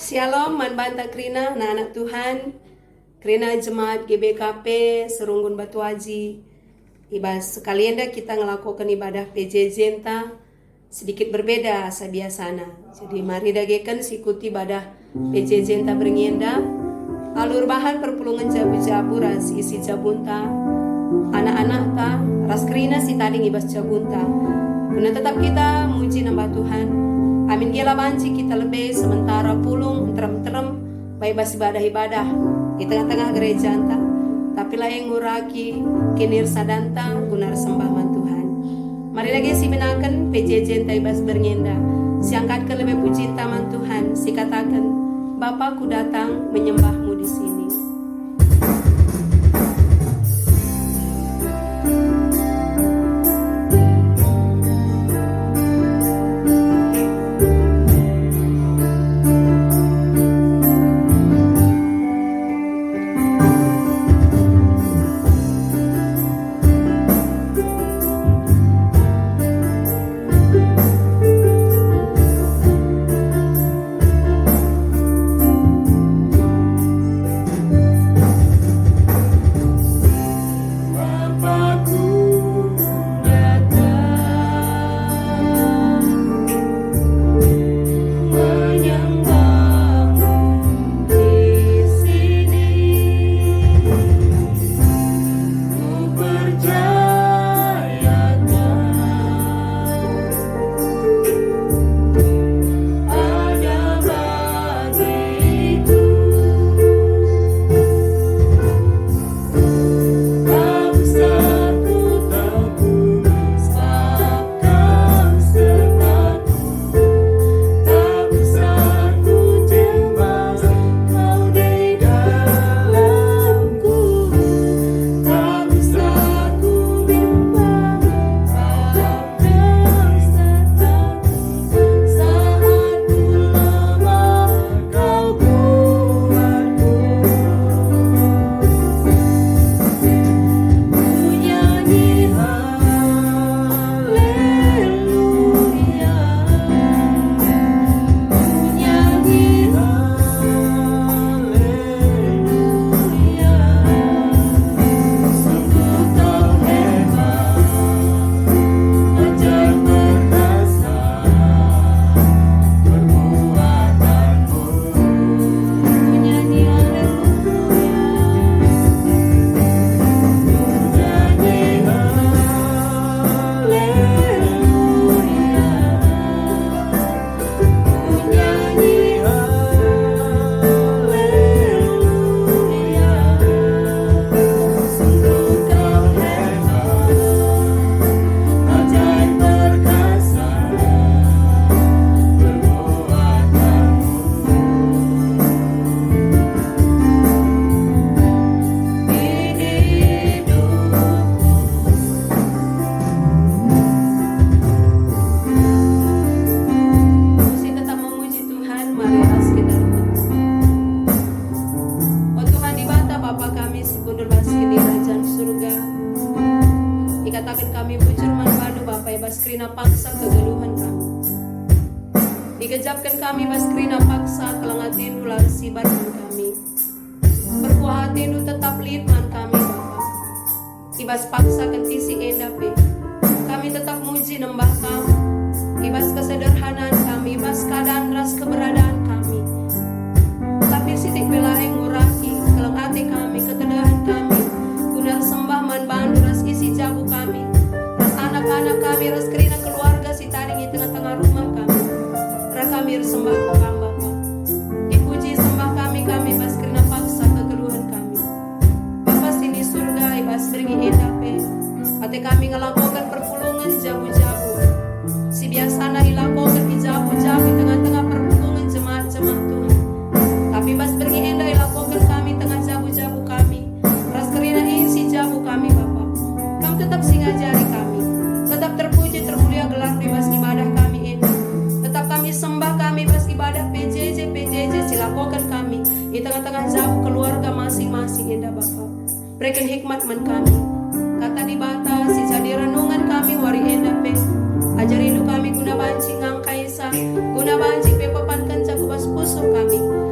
Shalom, manbanta Krina, anak-anak Tuhan, Krina Jemaat GBKP, Serunggun Batu Haji. Ibas sekalian dah kita ngelakukan ibadah PJJ entah sedikit berbeda sabiasana. Jadi mari dagekan ikuti ibadah PJJ entah beringinda. Alur bahan perpulungan jabu-jabu ras isi jabunta. Anak-anak ta ras Krina si tadi ibas jabunta. Guna tetap kita muji nama Tuhan. Amin gila banci kita lebih sementara pulung terem-terem baik bas ibadah-ibadah di tengah-tengah gereja anta. Tapi lah yang nguraki kinir sadanta gunar sembahman Tuhan. Mari lagi si menakan PJJ anta ibas bernyenda. Si angkat ke lebih puji taman Tuhan. Si katakan Bapakku datang menyembahmu di sini. Dikatakan kami bujur manbadu Bapak bas krina paksa kegeluhan kami. Dikejapkan kami bas krina paksa kelangatindu larsi badan kami. Berkuah hatindu tetap litman kami Bapak. Ibas paksa kentisi endape. Kami tetap muji nembah kami. Ibas kesederhanaan kami, ibas keadaan ras keberadaan kami. Tapi sidik bela yang nguraki kelang hati kami, ketedahan kami. Gunar sembah manbandu ras isi jabu kami. Ras anak-anak kami, ras kerina keluarga si taring di tengah-tengah rumah kami. Ras kami sembah kami Bapa. Dipuji sembah kami bas kerina paksa kegeluhan kami. Bapa sini surga ibas beringi edape. Ate kami ngelakukan perpulungan jabu-jabu. Si biasana ilakokan di jabu-jabu di tengah-tengah perpulungan jemaat-jemaat Tuhan. Tapi bas beringi enda ilakokan kami tengah jabu-jabu kami. Ras kerina isi jabu kami Bapa. Kamu tetap singajari kami. Tetap terpuji termulia gelar bebas ibadah kami ini. Tetap kami sembah kami bas ibadah PJJ silakokan kami di tengah-tengah jabu keluarga masing-masing indah Bapa. Berikan hikmat man kami. Kata di bata si jadi renungan kami wari endape. Ajar rindu kami guna banci ngangkaisa. Guna banci pepapan kenca kubas pusuk kami.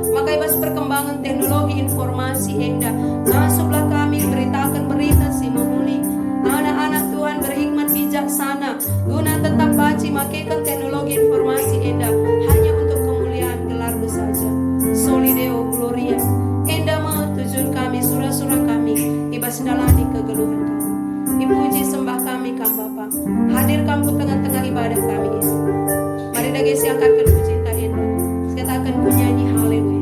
teknologi informasi enda hanya untuk kemuliaan gelar-Mu saja. Soli Deo Gloria. Enda mau tujuan kami, surah-surah kami, ibas dalani kegeluhan kami. Dipuji sembah kami Kang Bapa. Hadir Kamu tengah-tengah ibadah kami ini. Mari dah guys angkatkan puji kita enda. Kita akan menyanyi haleluya.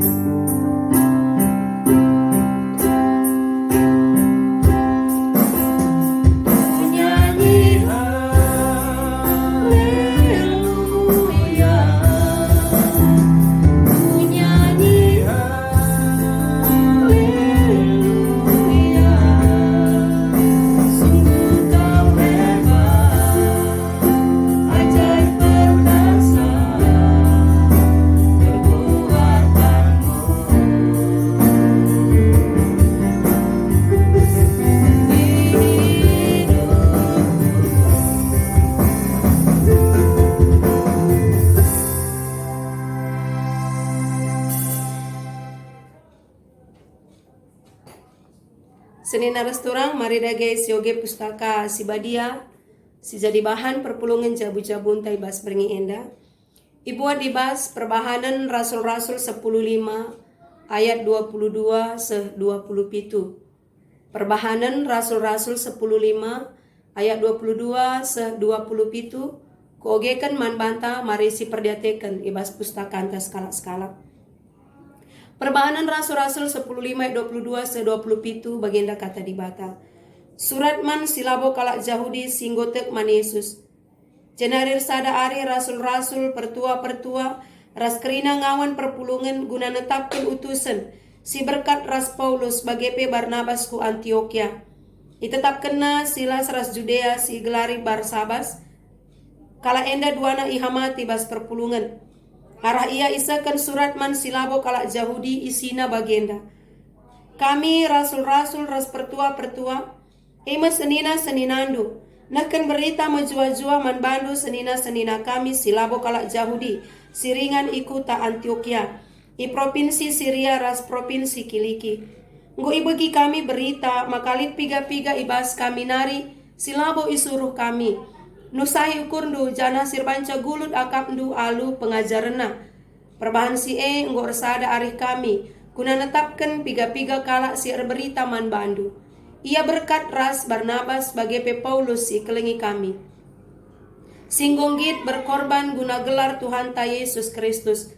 Senin restorang mari dah guys yoge pustaka si badia si jadi bahan perpulungan jabu-jabun tai bas beringi enda. Ibuat dibas perbahanan Rasul-Rasul 10:5 ayat 22 se 27. Perbahanan Rasul-Rasul 10:5 ayat 22 se 27. Koogekan man banta mari si perdiatekan ibas pustaka antas skala-skala. Perbahanan Rasul-Rasul 10:5 ayat 22 se 27 baginda kata di bata. Surat man silabo kalak Yahudi singgotek man Yesus. Jenarir sada ari Rasul-Rasul pertua-pertua ras kerina ngawan perpulungan guna netapkan utusan si berkat ras Paulus bagi pe Barnabas ku Antioquia. Itetap kena silas ras Judea si gelari Barsabas. Kala enda duana ihamati bas perpulungan. Arah ia isakan surat man silabo kalak Yahudi isina bagenda. Kami rasul-rasul ras pertua-pertua ema senina-seninandu. Nakan berita menjua-jua man bandu senina-senina kami silabo kalak Yahudi siringan ikuta Antioquia. I provinsi Syria ras provinsi Kiliki. Nggo ibagi kami berita makalit piga-piga ibas kami nari silabo isuruh kami. Nusahi ukurndu jana sirbanca gulut akapndu alu pengajarena. Perbahan si nggo resada arih kami. Kuna netapkan piga-piga kalak si berita man bandu. Ia berkat ras Barnabas bagi pe Paulus si kelengi kami. Singgongit berkorban guna gelar Tuhan ta Yesus Kristus.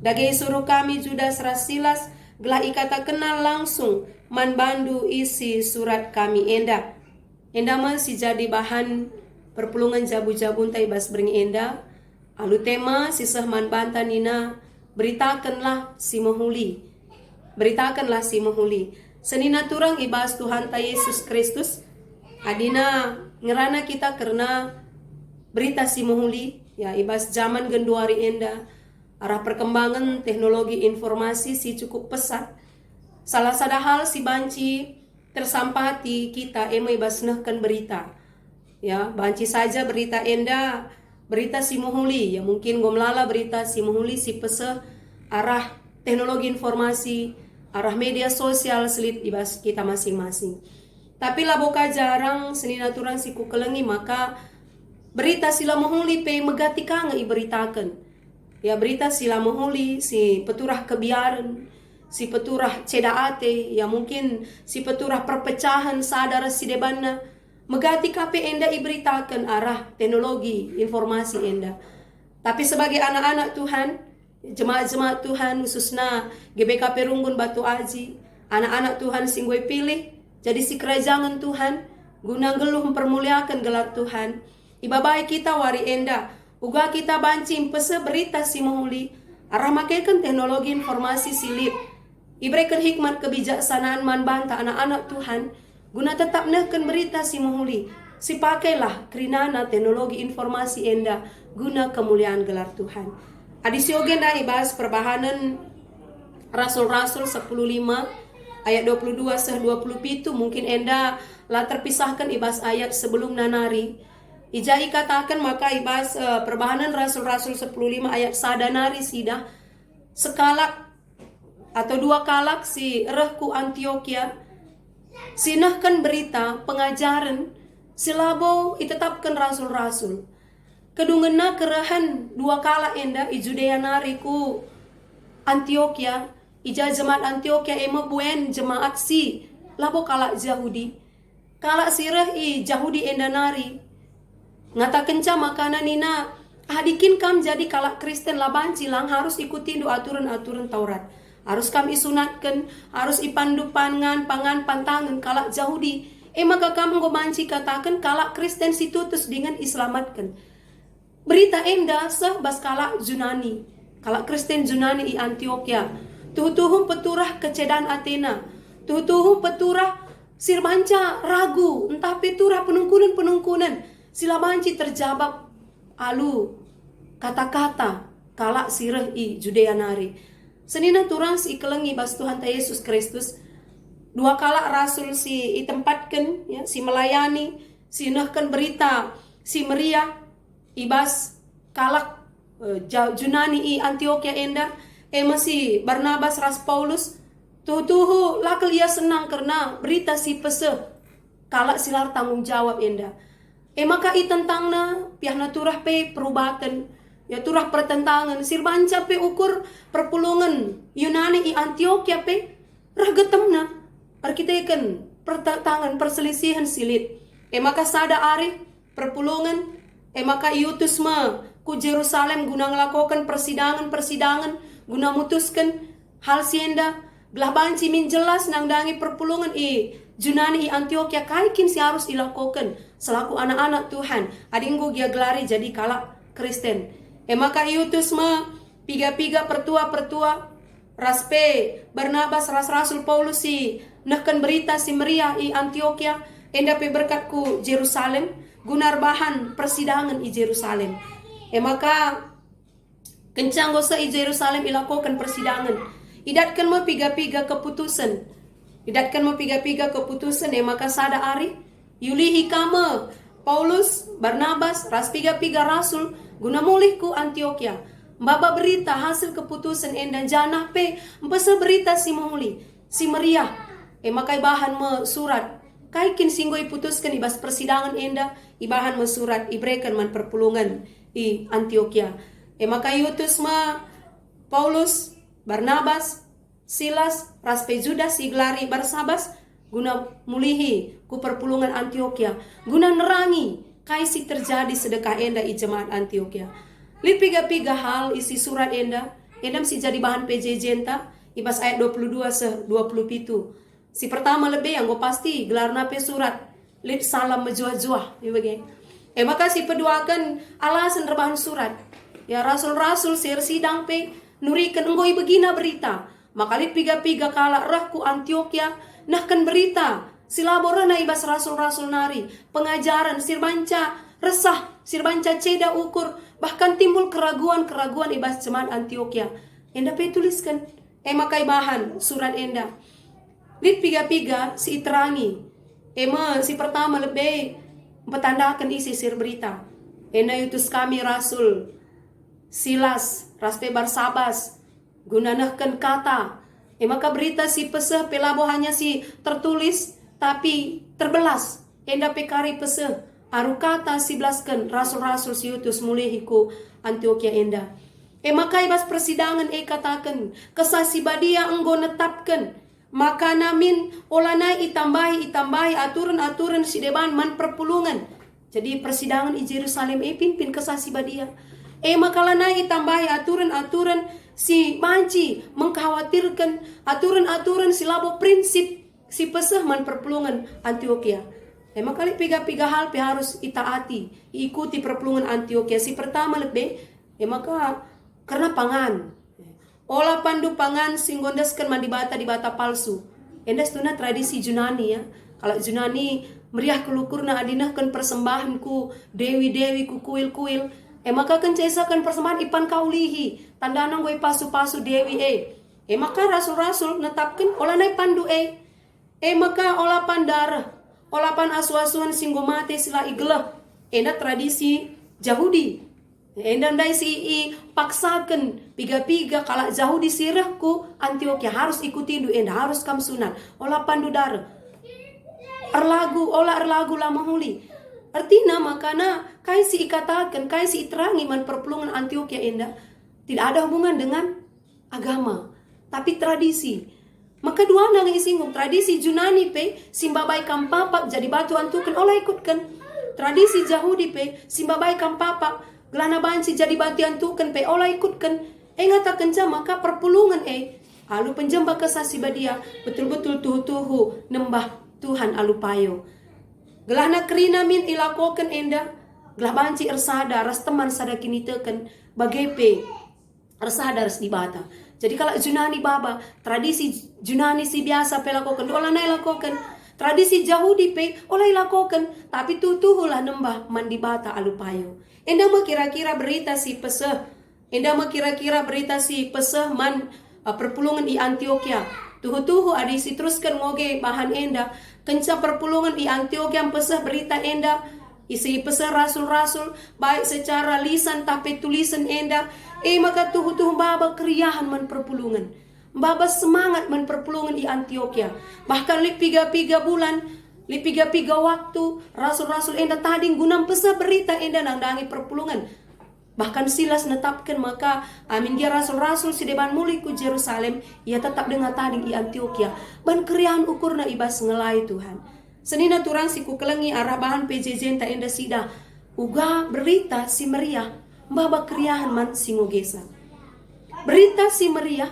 Dage suruh kami Judas ras Silas gelah ikata kenal langsung man bandu isi surat kami enda. Enda man si jadi bahan perpulungan jabu-jabun tai bas bering enda. Alu tema sisah man banta nina beritakanlah si mahuli. Beritakanlah si mahuli. Senina turang ibas Tuhan ta Yesus Kristus. Adina ngerana kita karena berita si mahuli. Ya ibas zaman genduari enda. Arah perkembangan teknologi informasi si cukup pesat. Salah sada hal si banci tersampati kita ema ibas nehkan berita. Ya, banci saja berita enda, berita si muhuli, ya mungkin gomlala berita si muhuli si pese arah teknologi informasi, arah media sosial selit ibas kita masing-masing. Tapi laboka jarang senina turang si kukelengi maka berita sila muhuli pe megati kanga iberitakan. Ya berita sila muhuli si peturah kebiaran, si peturah cedaate, ya mungkin si peturah perpecahan sadara si debana. Megati kape enda iberitakan arah teknologi informasi enda. Tapi sebagai anak-anak Tuhan, jemaat-jemaat Tuhan khususnya GBKP Runggun Batu Aji, anak-anak Tuhan singgoy pilih jadi si kerajaan Tuhan, guna geluh mempermuliakan gelar Tuhan. Ibabai kita wari enda, uga kita bancing pese berita si mahuli, arah makaikan teknologi informasi silip. Iberikan hikmat kebijaksanaan man banta anak-anak Tuhan, guna tetap nehkan berita si mahuli. Si pakailah kerinana teknologi informasi enda guna kemuliaan gelar Tuhan. Adisi ogen dah ibas perbahanan Rasul-Rasul 10:5 ayat 22 seh 27 mungkin enda lah terpisahkan ibas ayat sebelum nanari. Ijai katakan maka ibas perbahanan Rasul-Rasul 10:5 ayat sadanari sidah sekalak atau dua kalak si rehku Antioquia sinahkan berita pengajaran silabo itetapkan rasul-rasul. kedungena kerahan dua kala enda i Judea nari ku Antioquia, ija jemaat Antioquia ema buen jemaat si labo kala Yahudi. Kala sirah i Yahudi enda nari. Ngata kenca makanan nina hadikin kam jadi kala Kristen laban cilang harus ikutin aturan-aturan Taurat. Harus kam isunatkan, harus ipandu pangan pantangan kala Yahudi. Maka kamu gomanci katakan kala Kristen situtus dengan islamatkan. Berita enda sebas kala Yunani. Kala Kristen Yunani i Antioquia. Tuhutuhum peturah kecedan Athena. Tuhutuhum peturah sirbanca ragu. Entah peturah penungkunan. Sila banci terjabak alu kata-kata kala sirah i Judea nari. Senina turang si kelengi bas Tuhan ta Yesus Kristus. Dua kala rasul si itempatkan, ya, si melayani, si nehkan berita, si meriah, ibas kalak Junani i Antioquia enda, masih Barnabas ras Paulus, tuhu lakal ia senang karena berita si pese, kalak silar tanggung jawab enda. Maka i tentangna pihakna turah pe perubatan, ya turah pertentangan sirbanca pe ukur perpulungan Yunani i Antioquia pe ragetemna arkiteken pertentangan perselisihan silit. Maka sada ari perpulungan maka iutus ma ku Jerusalem guna ngelakukan persidangan guna mutuskan hal sienda belah banci min jelas nang dangi perpulungan i Yunani i Antioquia kaikin si harus dilakukan selaku anak-anak Tuhan adinggo gia gelari jadi kala Kristen. Maka iutus ma piga-piga pertua raspe Barnabas ras rasul Paulus si nehkan berita si meriah i Antioquia enda pe berkat ku Jerusalem gunar bahan persidangan i Jerusalem. Maka kencang gosa i Jerusalem ilakukan persidangan. Idatkan ma piga-piga keputusan. Maka sada ari yulihi kama Paulus Barnabas ras piga-piga rasul guna mulih ku Antioquia. Mbaba berita hasil keputusan enda janah pe mbesa berita si muli si meriah. Makai bahan me surat. Kaikin singgo iputuskan ibas persidangan enda ibahan me surat ibrekan man perpulungan i Antioquia. Makai utus ma Paulus, Barnabas, Silas, raspe Judas iglari Barsabas guna mulihi ku perpulungan Antioquia. Guna nerangi kaisi terjadi sedekah enda i jemaat Antioquia. Li piga-piga hal isi surat enda si jadi bahan PJJ enta ibas ayat 22 se 27. Si pertama lebih yang gue pasti gelar nape surat lit salam menjuah-juah ibagai. Maka si peduakan alasan rebahan surat. Ya rasul-rasul sir sidang pe nurikan enggoi begina berita. Maka lit piga-piga kala rah ku Antioquia nahkan berita silabora na ibas rasul-rasul nari pengajaran sirbanca resah sirbanca ceda ukur bahkan timbul keraguan ibas jemaat Antioquia. Enda pe tuliskan makai bahan surat enda lit piga-piga si iterangi si pertama lebih petandakan isi sir berita enda utus kami rasul Silas raspe Barsabas guna nehkan kata maka berita si peseh pelabo hanya si tertulis tapi terbelas enda pekari peseh aru kata si belaskan rasul-rasul si utus mulihiku Antioquia enda. Maka ibas persidangan katakan kesasi badia enggo netapkan maka namin olanai itambahi aturan-aturan si deban man perpulungan. Jadi persidangan i Jerusalem pimpin kesasi badia. Maka lanai itambahi aturan-aturan si manci mengkhawatirkan aturan-aturan si labo prinsip si peseh man perpulungan Antioquia. Maka piga-piga hal harus itaati, ikuti perpulungan Antioquia. Si pertama lebih, maka karena pangan. Olah pandu pangan singgondeskan mandibata di bata palsu. Endas tuna tradisi Yunani ya. Kalau Yunani meriah kelukurna adinahkan persembahan ku dewi-dewi ku kuil-kuil. Maka kencesakan persembahan ipan kaulihi. Tandanang gue pasu-pasu dewi maka rasul-rasul netapkan olah naik pandu maka olah pandarah. Olapan asu-asuhan singgo mate sila iglah. Enda tradisi Yahudi. Enda ndai si paksakan piga-piga kala Yahudi sirahku Antioquia harus ikuti du enda harus kam sunat. Olapan dudar. Erlagu lama huli. Artinya makana kai si ikatakan, kai si iterangi man perpulungan Antioquia enda tidak ada hubungan dengan agama, tapi tradisi. Maka dua nang isinggung tradisi Junani pe simbabai kampapak jadi batu antukan olah ikutkan. Tradisi Yahudi pe simbabai kampapak gelana banci jadi batu antukan pe olah ikutkan. Ngatakan maka perpulungan alu penjembah kesasi badia betul-betul tuhu-tuhu nembah Tuhan alupayo. Gelahna kerina min ilakokan enda, gelah banci ersada ras teman sada kini teken bagepe ersada ras dibata. Jadi kalau Junani baba, tradisi Junani si biasa pe lakokan, olah na ilakokan. Tradisi Yahudi pe olah ilakokan, tapi tutuhulah nembah mandi bata alupayo. Enda mah kira-kira berita si peseh, enda mah kira-kira berita si peseh man perpulungan di Antioquia. Tuhu-tuhu adisi teruskan ngoge bahan enda. Kenca perpulungan di Antioquia pesah berita enda. Isi pesah rasul-rasul baik secara lisan tapi tulisan enda. Maka tuhu-tuhu baba keriahan man perpulungan. Baba semangat man perpulungan di Antioquia. Bahkan li piga bulan, li piga waktu rasul-rasul enda tading gunam pesah berita enda nangdangi perpulungan. Bahkan Silas netapkan maka amin dia rasul-rasul si deban muli ku Jerusalem, ia tetap dengan tading di Antioquia. Ban keriahan ukurna ibas ngelai Tuhan. Senina turang si ku kelengi arah bahan PJJ ta enda sida. Uga berita si meriah, mbaba keriahan man singogesa. Berita si meriah,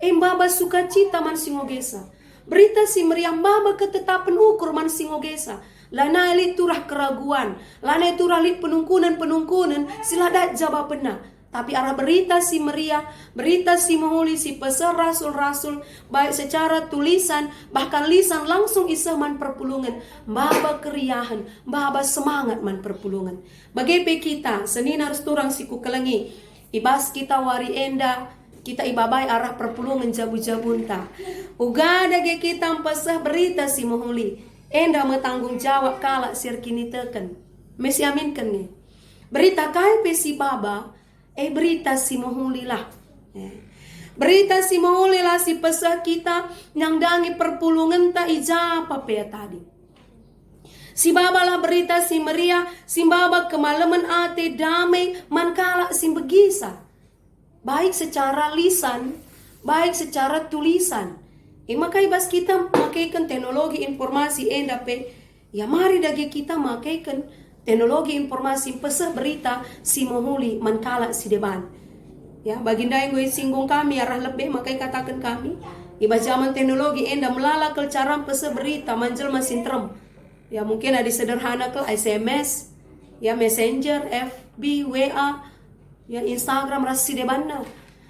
mbaba sukacita man singogesa. Berita si meriah, mbaba ketetapan ukur man singogesa. Lana elit turah keraguan, lana turah lit penungkunan siladat jawab benar. Tapi arah berita si meriah, berita si menghuli si pesan rasul-rasul, baik secara tulisan, bahkan lisan langsung isah man perpulungan. Mbaba keriahan, mbaba semangat man perpulungan. Bagaimana kita, senin harus turang si kukelengi. Ibas kita wari enda, kita ibabai arah perpulungan jabu-jabunta. Uga dage kita pesah berita si menghuli. Enda metanggung jawab kalak sir kini teken. Mesi aminkan nih. Berita kai pe si baba, berita si mohuli lah. Berita si mohuli lah si pesah kita yang dangi perpulungan ta ijapa pe tadi. Si baba lah berita si meriah, si baba kemalaman ate damai man kalak si begisa. Baik secara lisan, baik secara tulisan. Maka ibas kita makaikan teknologi informasi enda pe, ya mari dagi kita makaikan teknologi informasi pesah berita si mohuli mankala si deban. Ya, baginda yang gue singgung kami arah lebih makai katakan kami. Ibas zaman teknologi enda melala kel cara pesah berita manjel masintrem. Ya mungkin ada sederhana ke SMS, ya Messenger, FB, WA, ya Instagram ras si debanna.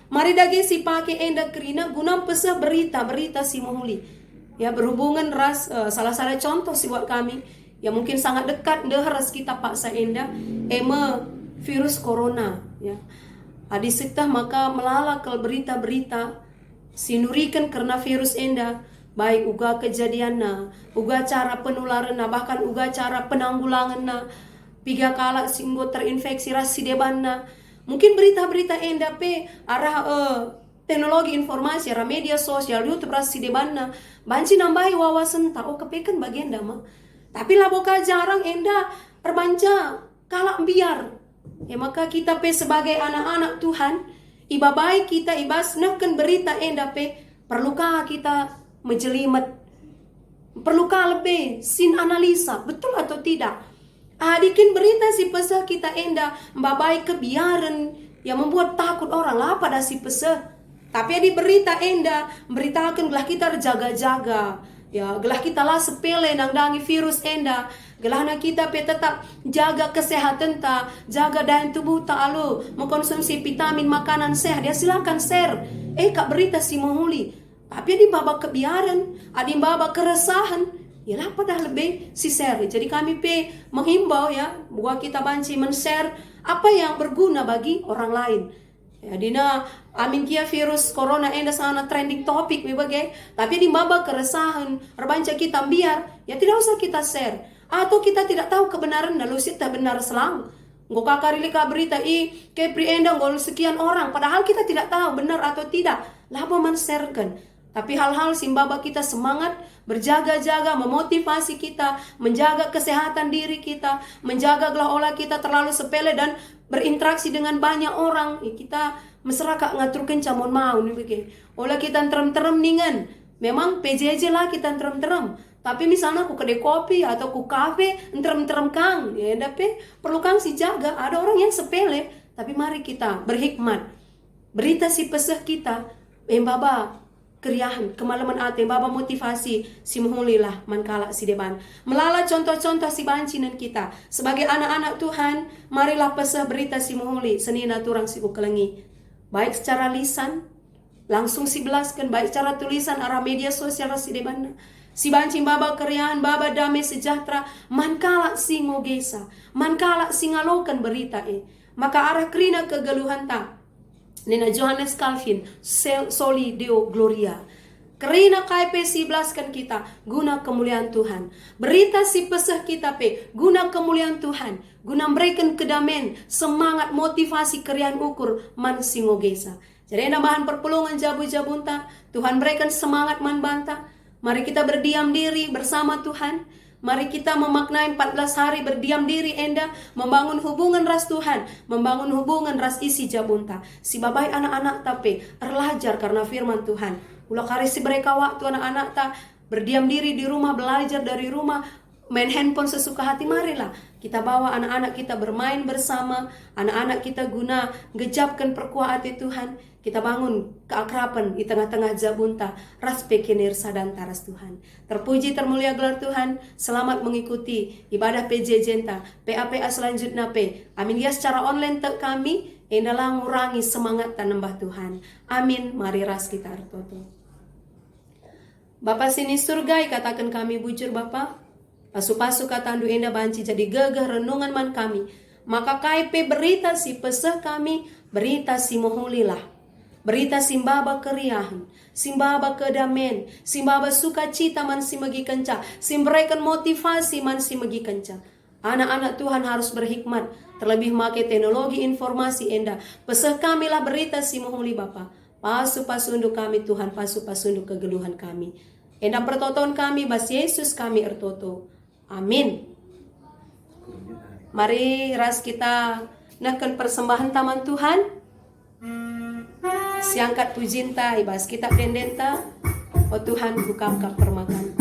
Mari dagi si pakai enda kerina guna pesah berita si mohuli. Ya berhubungan ras salah contoh si buat kami. Ya mungkin sangat dekat ras kita paksa enda virus corona. Ya adisitah maka melalakal berita-berita sinurikan karena virus enda. Baik uga kejadianna, uga cara penularanna, bahkan uga cara penanggulanganna. Piga kala singgo terinfeksi ras si debanna. Mungkin berita-berita enda pe arah teknologi informasi arah media sosial YouTube rasi debanna banci nambahi wawasan ta kepekan bagenda mah. Tapi laboka jarang enda perbanca kalak biar. Ya maka kita pe sebagai anak-anak Tuhan, ibabai kita ibas neken berita enda pe perlukah kita menjelimet. Perlukah lebih sin analisa betul atau tidak. Dikin berita si pesah kita enda mbabai kebiaran yang membuat takut orang lah pada si pesah. Tapi di berita enda beritakan gelah kita jaga-jaga. Ya gelah kita lah sepele nangdangi virus enda. Gelahna kita pe tetap jaga kesehatan ta, jaga daya tubuh ta alu, mengkonsumsi vitamin makanan sehat. Ya silakan share. Kak berita si mohuli. Tapi di baba kebiaran, adi baba keresahan. Yalah pada lebih si share. Jadi kami pe menghimbau ya buat kita banci men-share apa yang berguna bagi orang lain. Ya dina amin kia virus corona enda sana trending topik bebagai. Tapi di baba keresahan rebanca kita biar ya tidak usah kita share. Atau kita tidak tahu kebenaran lalu kita benar selang. Nggo kakarili berita kepri enda ngol sekian orang padahal kita tidak tahu benar atau tidak. Labo men-sharekan. Tapi hal-hal simbaba kita semangat, berjaga-jaga, memotivasi kita, menjaga kesehatan diri kita, menjaga olah kita terlalu sepele dan berinteraksi dengan banyak orang. Kita mesra kak ngatur kencang mau nih begini. Olah kita terem-terem ningan. Memang PJJ lah kita terem-terem. Tapi misalnya aku kedai kopi atau aku kafe, terem-terem kang. Ya tapi perlu kang si jaga. Ada orang yang sepele. Tapi mari kita berhikmat. Berita si peseh kita. Baba keriahan, kemalaman ate, baba motivasi, si muhulilah mankala si deban. Melala contoh-contoh si bancinan kita. Sebagai anak-anak Tuhan, marilah peseh berita si muhuli, senina turang si kukelengi. Baik secara lisan, langsung si belaskan, baik secara tulisan, arah media sosial si deban. Si bancing baba keriahan, baba damai sejahtera, mankala si ngogesa, mankala si ngalokan berita Maka arah kerina kegeluhan tak. Nina Johannes Calvin, Soli Deo Gloria. Kerina KP si belaskan kita, guna kemuliaan Tuhan. Berita si peseh kita guna kemuliaan Tuhan. Guna memberikan kedamaian, semangat, motivasi, kerian ukur, man singogesa. Jadi bahan perpulungan jabu-jabunta, Tuhan berikan semangat man banta. Mari kita berdiam diri bersama Tuhan. Mari kita memaknai 14 hari berdiam diri membangun hubungan ras Tuhan, membangun hubungan ras isi jabunta. Si babai anak-anak tapi erlajar karena firman Tuhan. Ulah kari si mereka waktu anak-anak tak berdiam diri di rumah, belajar dari rumah, main handphone sesuka hati. Marilah kita bawa anak-anak kita bermain bersama, anak-anak kita guna gejapkan perkuah hati Tuhan. Kita bangun keakraban di tengah-tengah jabunta, ras pekenir sadan taras Tuhan. Terpuji termulia gelar Tuhan, selamat mengikuti ibadah PJJ PAPA selanjutnya Amin ya secara online kami, endalah ngurangi semangat dan nembah Tuhan. Amin, mari ras kita artoto. Bapa sini surga, katakan kami bujur Bapa. Pasu-pasu katandu enda banci jadi gagah renungan man kami. Maka KP berita si peseh kami, berita si mohulilah. Berita simbaba keriahan, simbaba kedamen, simbaba sukacita man si megi kenca, simberikan motivasi man si megi kenca. Anak-anak Tuhan harus berhikmat, terlebih make teknologi informasi enda. Peseh kamilah berita si mohuli Bapa. Pasu-pasu untuk kami Tuhan, pasu-pasu untuk kegeluhan kami. Enda pertoton kami, bas Yesus kami ertoto. Amin. Mari ras kita nakan persembahan taman Tuhan. Siangkat pujinta, ibas kita dendenta. Oh Tuhan buka permakan.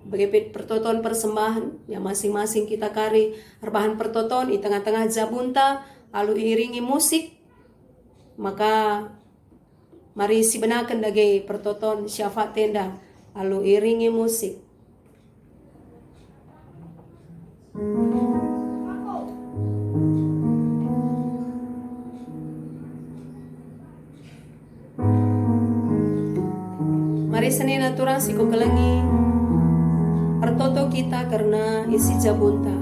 Begitu pertoton persembahan yang masing-masing kita kari rebahan pertoton di tengah-tengah jabunta lalu iringi musik. Maka mari si benakan dage pertoton syafaat tenda lalu iringi musik. Mari Senin aturang si kukelengi pertoto kita karena isi jabunta.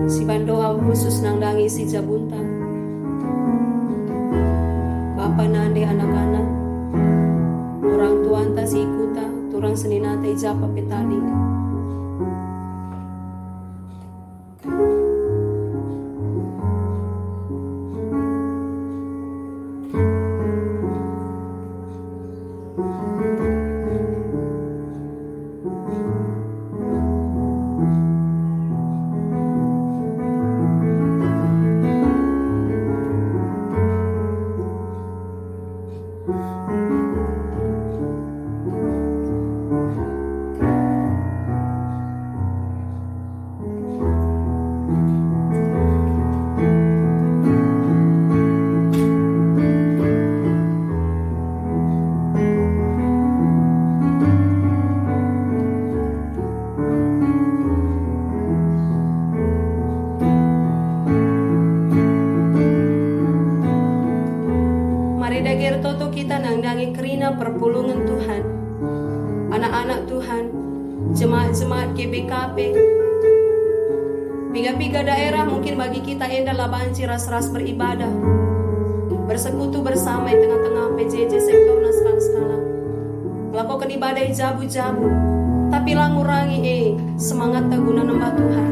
Si bandoa khusus nang dangi isi jabunta. Bapa nande anak-anak, orang tua anta si ikuta, turang seninata ijapa petani. dagir toto kita nangdangi kerina perpulungan Tuhan. Anak-anak Tuhan, jemaat-jemaat GBKP, piga-piga daerah mungkin bagi kita enda labanci ras-ras beribadah, bersekutu bersama di tengah-tengah PJJ sektor skala-skala, melakukan ibadah jabu-jabu, tapi lah ngurangi semangat guna nambah Tuhan.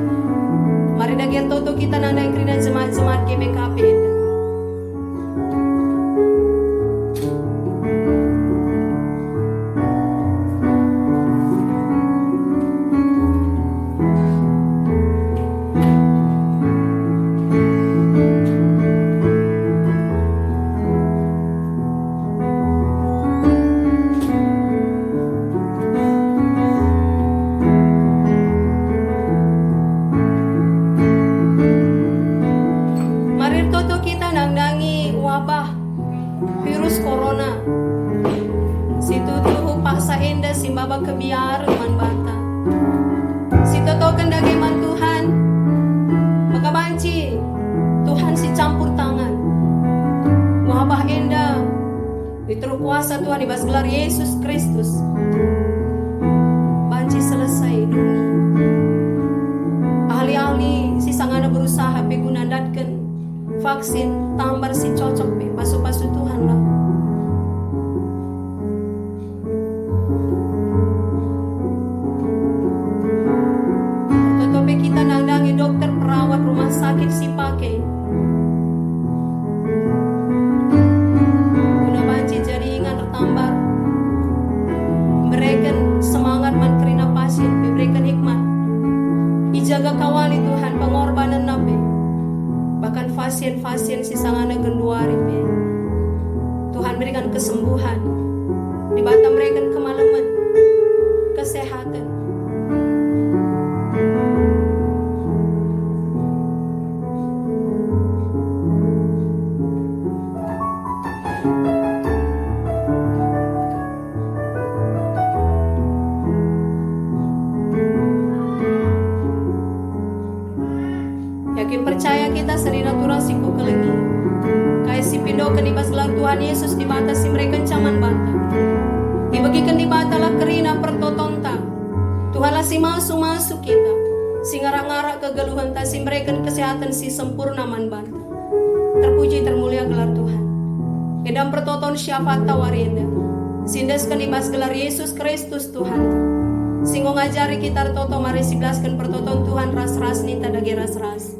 Mari dagir toto kita nandai kerina jemaat-jemaat GBKP enda. Virus corona situ tuh paksa enda simbaba kebiar man bata situ token dageman Tuhan maka banci Tuhan si campur tangan wabah enda ditru kuasa Tuhan ibas gelar Yesus Kristus banci selesai dunia. Ahli-ahli si sangana berusaha pegunandatkan vaksin tambar si cocok pasu-pasu Tuhan lah. Tertutupi kita nandangi dokter perawat rumah sakit si pakai guna banci jadi ingat tertambar berikan semangat man kerina pasien berikan hikmat ijaga kawali Tuhan pengorbanan nabi bahkan pasien-pasien si sangana genduari Tuhan berikan kesembuhan di bata mereka kemalaman kesehatan. Yakin percaya kita seni naturasi ku kelegi kayak si pindo kenibas gelar Tuhan Yesus di bata si mereka caman bata dibagikan di bata lah kerina pertotonta Tuhan lah si masuk kita si ngarak-ngarak kegeluhan ta si mereka kesehatan si sempurna man bata terpuji termulia gelar Tuhan edam pertoton syafaat tawarinda sindes kenibas gelar Yesus Kristus Tuhan singgo ngajari kita toto mari siblaskan pertoton Tuhan ras-ras nita dagi ras-ras.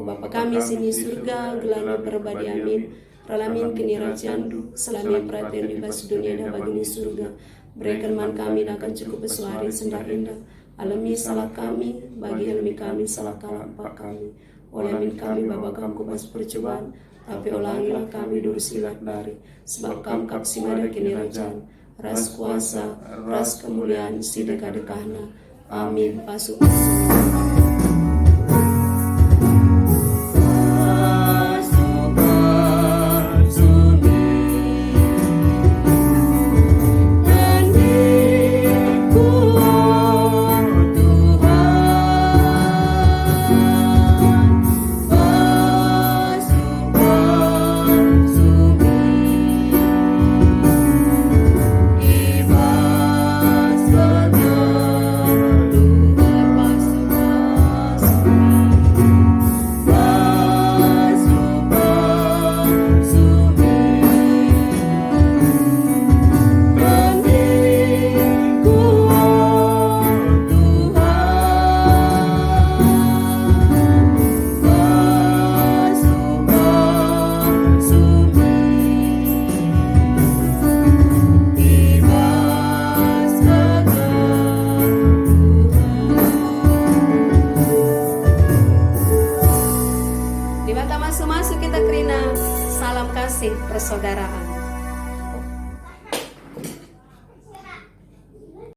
Bapa kami sini surga, gelani berbadi amin. Ralamin kini rajandu, selami perhatian di bas dunia dan bagi surga. Berikan man kami akan cukup besuari sendak indah. Alami salah kami, bagi alami kami salah kalapa kami. Olamin kami bapa kamku bas percobaan, tapi ulangilah kami dur silat bari. Sebab kamkap simada kini rajan, ras kuasa, ras kemuliaan si dekah-dekahna. Amin. Pasuk. Masuk kita kerina salam kasih persaudaraan.